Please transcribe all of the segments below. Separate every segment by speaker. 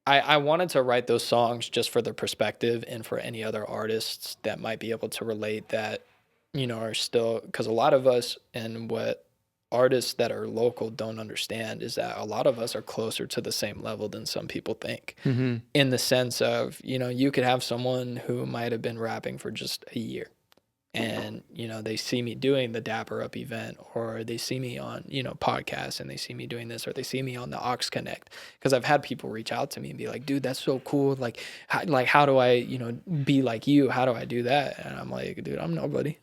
Speaker 1: I wanted to write those songs just for the perspective and for any other artists that might be able to relate that, are still, because a lot of us, and what artists that are local don't understand is that a lot of us are closer to the same level than some people think,
Speaker 2: Mm-hmm.
Speaker 1: in the sense of, you could have someone who might have been rapping for just a year, and they see me doing the Dapper Up event, or they see me on podcasts, and they see me doing this, or they see me on the Aux Connect, because I've had people reach out to me and be like, dude, that's so cool, like how do I be like you, how do I do that? And I'm like, dude, I'm nobody.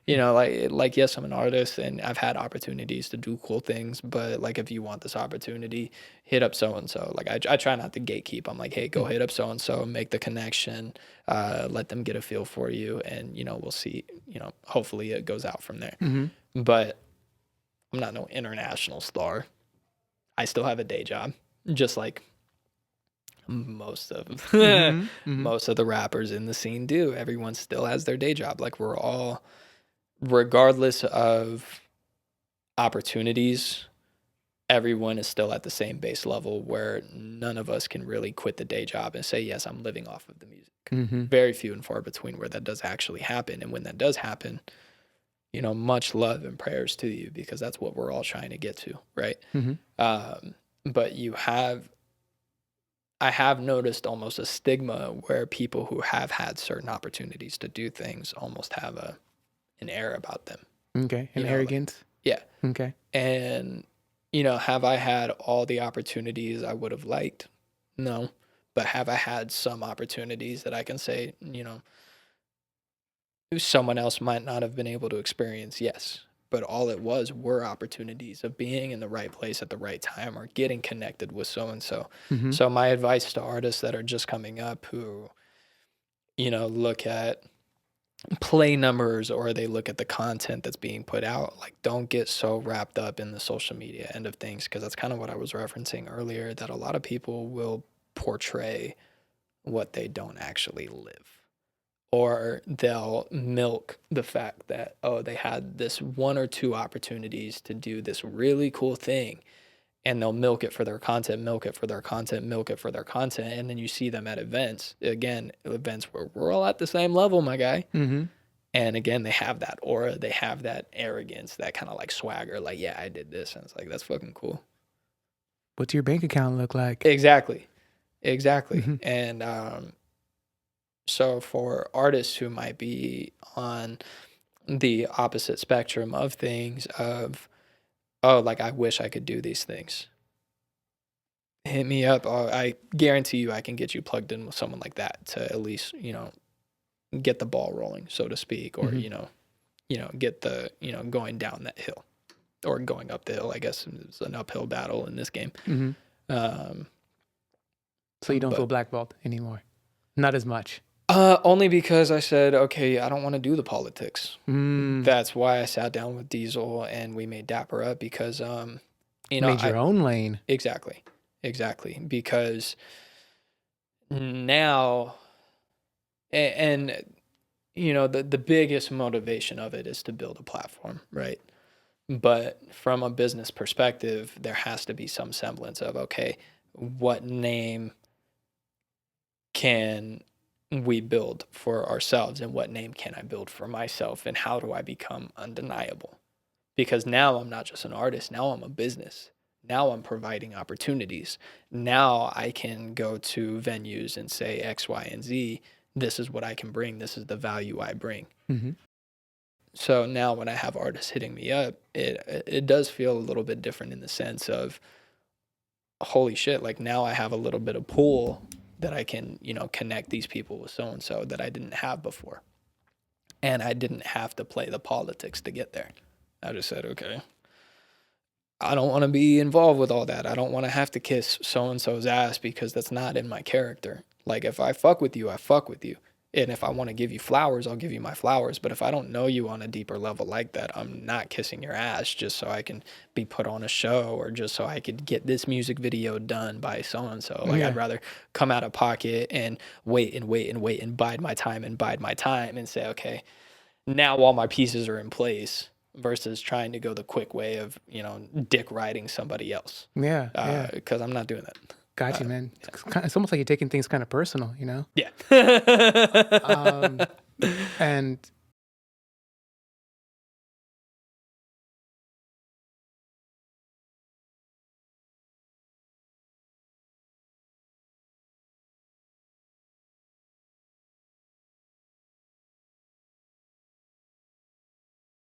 Speaker 1: Like yes, I'm an artist and I've had opportunities to do cool things, but like if you want this opportunity, hit up so and so. Like I try not to gatekeep. I'm like, hey, go hit up so and so, make the connection, let them get a feel for you, and we'll see. Hopefully it goes out from there.
Speaker 2: Mm-hmm.
Speaker 1: But I'm not no international star. I still have a day job, just like most of
Speaker 2: Mm-hmm. Mm-hmm.
Speaker 1: most of the rappers in the scene do. Everyone still has their day job. Like we're all, regardless of opportunities, everyone is still at the same base level where none of us can really quit the day job and say, yes, I'm living off of the music.
Speaker 2: Mm-hmm.
Speaker 1: Very few and far between where that does actually happen. And when that does happen, much love and prayers to you, because that's what we're all trying to get to, right?
Speaker 2: Mm-hmm.
Speaker 1: But I have noticed almost a stigma where people who have had certain opportunities to do things almost have an air about them.
Speaker 2: Okay. And arrogance.
Speaker 1: Yeah.
Speaker 2: Okay.
Speaker 1: And, have I had all the opportunities I would have liked? No. But have I had some opportunities that I can say, someone else might not have been able to experience? Yes. But all it were opportunities of being in the right place at the right time, or getting connected with so and so.
Speaker 2: Mm-hmm.
Speaker 1: So my advice to artists that are just coming up who, look at play numbers, or they look at the content that's being put out, like don't get so wrapped up in the social media end of things, because that's kind of what I was referencing earlier, that a lot of people will portray what they don't actually live, or they'll milk the fact that, oh, they had this one or two opportunities to do this really cool thing, and they'll milk it for their content, milk it for their content, milk it for their content. And then you see them at events, again, events where we're all at the same level, my guy.
Speaker 2: Mm-hmm.
Speaker 1: And again, they have that aura, they have that arrogance, that kind of like swagger, like, yeah, I did this. And it's like, that's fucking cool.
Speaker 2: What's your bank account look like?
Speaker 1: Exactly. Mm-hmm.
Speaker 2: Mm-hmm.
Speaker 1: And so for artists who might be on the opposite spectrum of things, of, oh, like, I wish I could do these things, hit me up. I guarantee you I can get you plugged in with someone like that to at least, get the ball rolling, so to speak, or,
Speaker 2: Mm-hmm.
Speaker 1: Get the, going down that hill, or going up the hill. I guess it's an uphill battle in this game.
Speaker 2: Mm-hmm.
Speaker 1: Um,
Speaker 2: So you don't
Speaker 1: but-
Speaker 2: feel blackballed anymore? Not as much.
Speaker 1: Only because I said, okay, I don't want to do the politics.
Speaker 2: Mm.
Speaker 1: That's why I sat down with Diesel and we made Dapper Up, because,
Speaker 2: Made your own lane.
Speaker 1: Exactly. Because now, and the biggest motivation of it is to build a platform, right? But from a business perspective, there has to be some semblance of, okay, what name can we build for ourselves, and what name can I build for myself, and how do I become undeniable? Because now I'm not just an artist, now I'm a business. Now I'm providing opportunities. Now I can go to venues and say X, Y, and Z. This is what I can bring. This is the value I bring.
Speaker 2: Mm-hmm.
Speaker 1: So now when I have artists hitting me up, it does feel a little bit different, in the sense of, holy shit, like now I have a little bit of pull that I can, connect these people with so and so that I didn't have before. And I didn't have to play the politics to get there. I just said, okay, I don't want to be involved with all that. I don't want to have to kiss so and so's ass, because that's not in my character. Like, if I fuck with you, I fuck with you. And if I want to give you flowers, I'll give you my flowers. But if I don't know you on a deeper level like that, I'm not kissing your ass just so I can be put on a show, or just so I could get this music video done by so-and-so. Like,
Speaker 2: Yeah.
Speaker 1: I'd rather come out of pocket and wait and bide my time and say, okay, now all my pieces are in place, versus trying to go the quick way of, dick riding somebody else.
Speaker 2: Yeah.
Speaker 1: Because I'm not doing that.
Speaker 2: Got you, man. It's almost like you're taking things kind of personal, you know?
Speaker 1: Yeah.
Speaker 2: Um, and